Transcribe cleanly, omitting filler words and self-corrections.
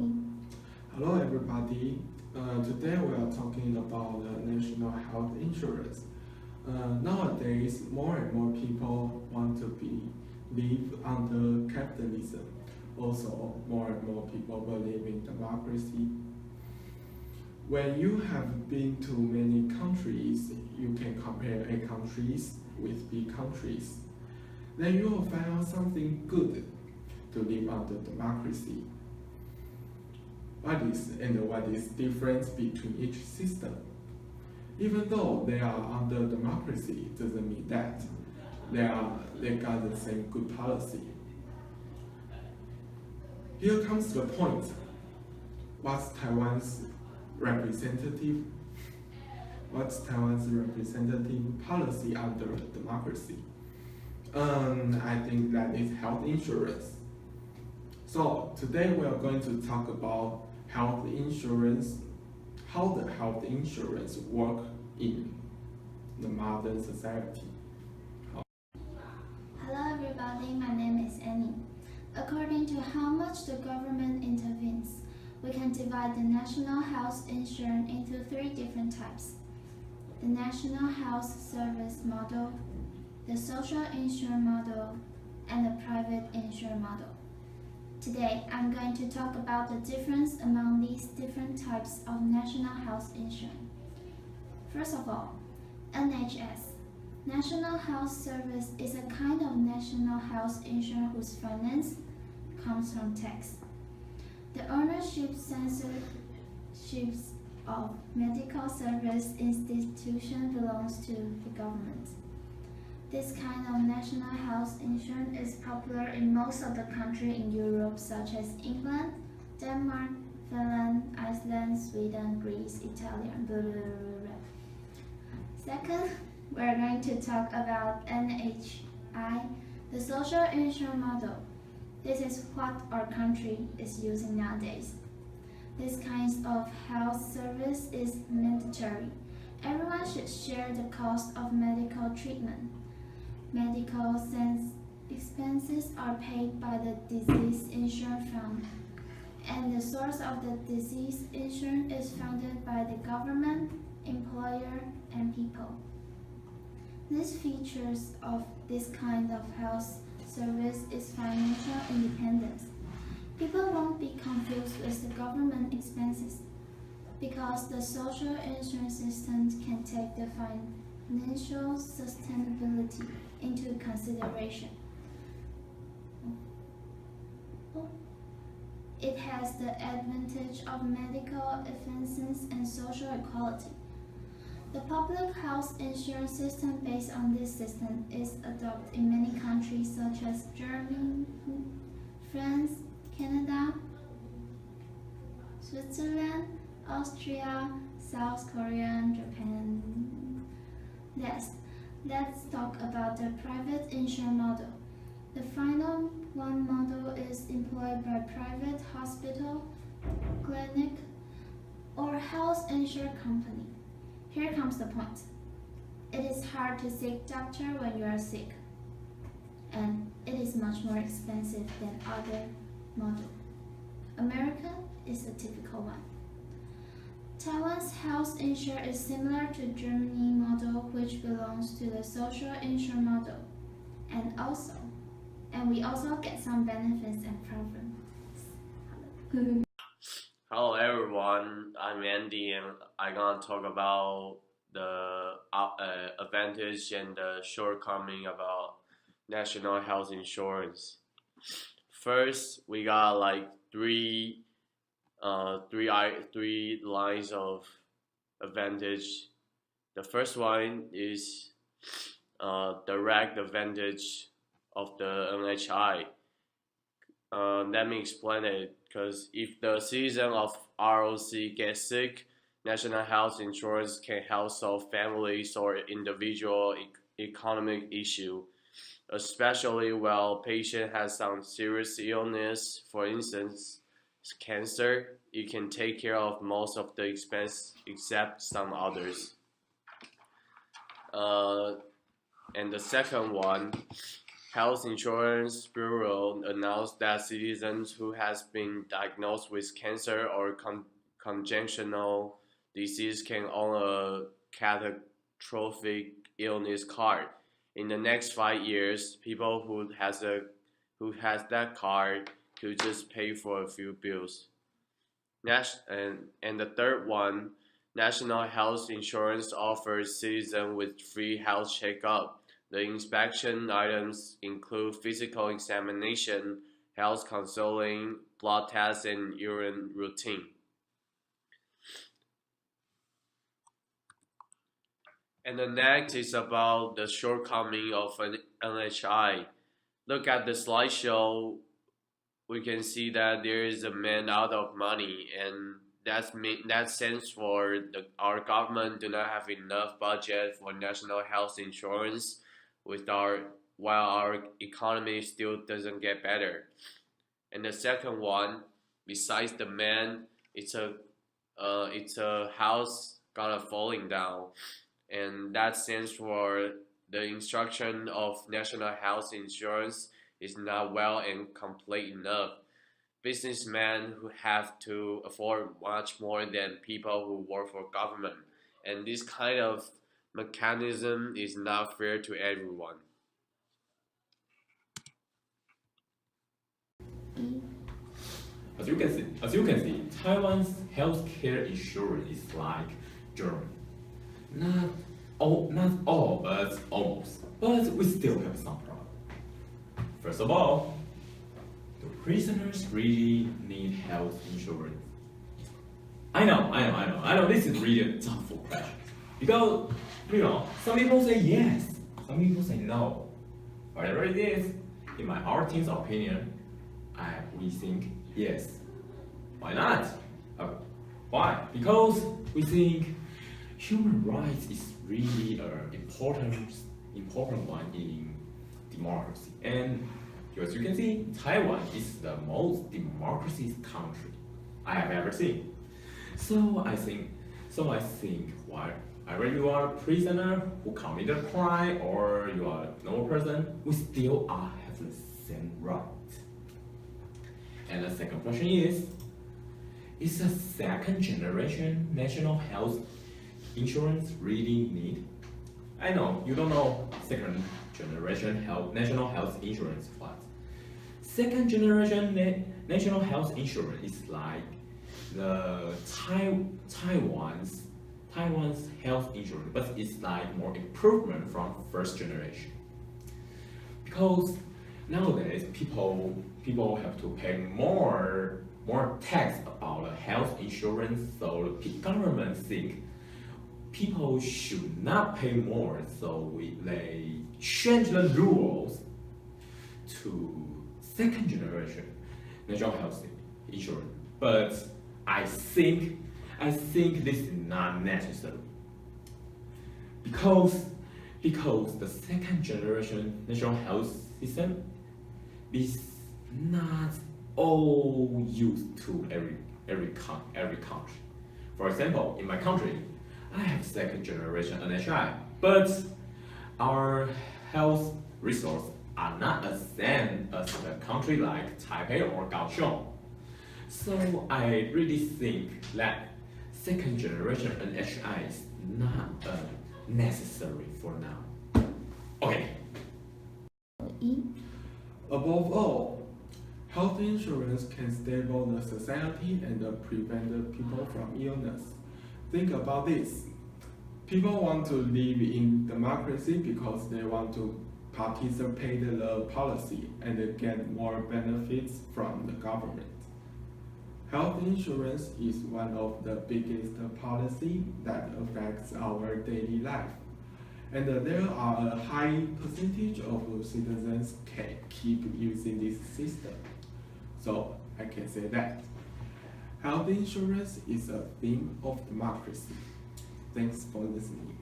Hello everybody. Today we are talking about the national health insurance. Nowadays, more and more people want to live under capitalism. Also, more and more people believe in democracy. When you have been to many countries, you can compare A countries with B countries. Then you will find out something good to live under democracy. What is difference between each system? Even though they are under democracy, doesn't mean that they got the same good policy. Here comes the point. What's Taiwan's representative policy under democracy? I think that is health insurance. So today we are going to talk about health insurance, how the health insurance work in the modern society. Hello everybody, my name is Annie. According to how much the government intervenes, we can divide the national health insurance into 3 different types. The national health service model, the social insurance model, and the private insurance model. Today, I'm going to talk about the difference among these different types of national health insurance. First of all, NHS. National Health Service is a kind of national health insurance whose finance comes from tax. The ownership censorships of medical service institution belongs to the government. This kind of national health insurance is popular in most of the countries in Europe, such as England, Denmark, Finland, Iceland, Sweden, Greece, Italy, and blah, blah, blah, blah. Second, we're going to talk about NHI, the social insurance model. This is what our country is using nowadays. This kind of health service is mandatory. Everyone should share the cost of medical treatment. Medical expenses are paid by the disease insurance fund, and the source of the disease insurance is funded by the government, employer, and people. These features of this kind of health service is financial independence. People won't be confused with the government expenses because the social insurance system can take the financial sustainability into consideration. It has the advantage of medical efficiency and social equality. The public health insurance system based on this system is adopted in many countries such as Germany, France, Canada, Switzerland, Austria, South Korea, and Japan. Next, let's talk about the private insurance model. The final one model is employed by private hospital, clinic, or health insurance company. Here comes the point. It is hard to seek doctor when you are sick, and it is much more expensive than other model. America is a typical one. Taiwan's health insurance is similar to Germany model, which belongs to the social insurance model, and we also get some benefits and problems. Hello everyone, I'm Andy and I'm gonna talk about the advantage and the shortcoming about national health insurance. First, we got like three lines of advantage. The first one is direct advantage of the NHI. Let me explain it. Because if the citizen of ROC gets sick, national health insurance can help solve families or individual economic issue, especially while patient has some serious illness, for instance, cancer. It can take care of most of the expense except some others. And the second one Health Insurance Bureau announced that citizens who has been diagnosed with cancer or congenital disease can own a catastrophic illness card. In the next 5 years, people who has that card could just pay for a few bills. And the third one, National Health Insurance offers citizens with free health checkup. The inspection items include physical examination, health counseling, blood tests, and urine routine. And the next is about the shortcoming of an NHI. Look at the slideshow. We can see that there is a man out of money, and that stands for our government do not have enough budget for national health insurance, while our economy still doesn't get better. And the second one, besides the man, it's a house gonna falling down, and that stands for the instruction of national health insurance is not well and complete enough. Businessmen who have to afford much more than people who work for government, and this kind of mechanism is not fair to everyone. As you can see, Taiwan's healthcare insurance is like Germany. Not all, but almost. But we still have some problem. First of all, the prisoners really need health insurance. I know. This is really a tough question. Because, some people say yes, some people say no. Whatever it is, in our team's opinion, we think yes. Why not? Why? Because we think human rights is really an important one in democracy. And as you can see, Taiwan is the most democratic country I have ever seen. So I think whether you are a prisoner who committed a crime or you are a normal person, we still have the same right. And the second question is a second generation national health insurance really need? I know you don't know second generation national health insurance what. Second generation national health insurance is like the Taiwan's health insurance, but it's like more improvement from first generation. Because nowadays people have to pay more tax about the health insurance, so the government think people should not pay more, so they change the rules to second generation national health insurance. But I think this is not necessary because the second generation national health system is not all used to every country. For example, in my country, I have second generation NHI, but our health resources are not the same as a country like Taipei or Kaohsiung. So I really think that second generation NHI is not necessary for now. Okay. Above all, health insurance can stable the society and prevent the people from illness. Think about this. People want to live in democracy because they want to participate in the policy and get more benefits from the government. Health insurance is one of the biggest policies that affects our daily life. And there are a high percentage of citizens can keep using this system. So I can say that health insurance is a theme of democracy. Thanks for listening.